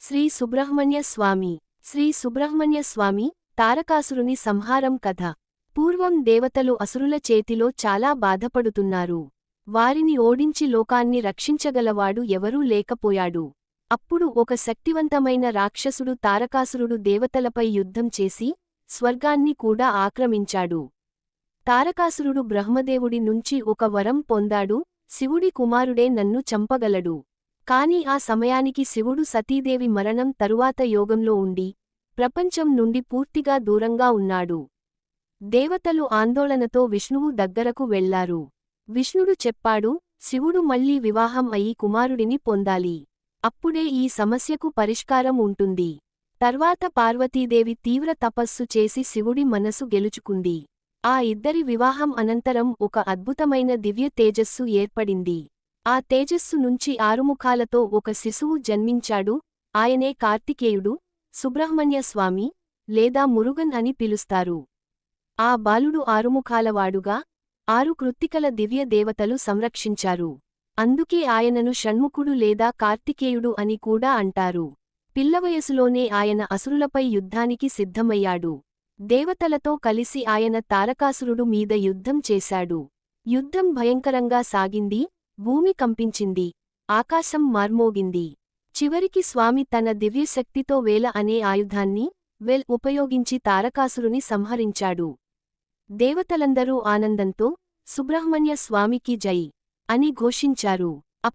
శ్రీ సుబ్రహ్మణ్య స్వామి. శ్రీ సుబ్రహ్మణ్య స్వామి, తారకాసురుని సంహారం కథ. పూర్వం దేవతలు అసురుల చేతిలో చాలా బాధపడుతున్నారు. వారిని ఓడించి లోకాన్ని రక్షించగలవాడు ఎవరూ లేకపోయాడు. అప్పుడు ఒక శక్తివంతమైన రాక్షసుడు తారకాసురుడు దేవతలపై యుద్ధం చేసి స్వర్గాన్ని కూడా ఆక్రమించాడు. తారకాసురుడు బ్రహ్మదేవుడి నుంచి ఒక వరం పొందాడు, శివుడి కుమారుడే నన్ను చంపగలడు. కాని ఆ సమయానికి శివుడు సతీదేవి మరణం తరువాత యోగంలో ఉండి ప్రపంచం నుండి పూర్తిగా దూరంగా ఉన్నాడు. దేవతలు ఆందోళనతో విష్ణువు దగ్గరకు వెళ్లారు. విష్ణుడు చెప్పాడు, శివుడు మళ్లీ వివాహం అయి కుమారుడిని పొందాలి. అప్పుడే ఈ సమస్యకు పరిష్కారం ఉంటుంది. తర్వాత పార్వతీదేవి తీవ్ర తపస్సు చేసి శివుడి మనసు గెలుచుకుంది. ఆ ఇద్దరి వివాహం అనంతరం ఒక అద్భుతమైన దివ్య తేజస్సు ఏర్పడింది. ఆ తేజస్సు నుంచి ఆరుముఖాలతో ఒక శిశువు జన్మించాడు. ఆయనే కార్తికేయుడు, సుబ్రహ్మణ్య స్వామి లేదా మురుగన్ అని పిలుస్తారు. ఆ బాలుడు ఆరుముఖాలవాడుగా 6 కృత్తికల దివ్య దేవతలు సంరక్షించారు. అందుకే ఆయనను షణ్ముఖుడు లేదా కార్తికేయుడు అని కూడా అంటారు. పిల్లవయసులోనే ఆయన అసురులపై యుద్ధానికి సిద్ధమయ్యాడు. దేవతలతో కలిసి ఆయన తారకాసురుడు మీద యుద్ధం చేశాడు. యుద్ధం భయంకరంగా సాగింది. భూమి కంపించింది. ఆకాశం మార్మోగింది. చివరికి స్వామి తన దివ్యశక్తితో వేల అనే ఆయుధాన్ని ఉపయోగించి తారకాసురుని సంహరించాడు. దేవతలందరూ ఆనందంతో సుబ్రహ్మణ్య స్వామికి జై అని ఘోషించారు.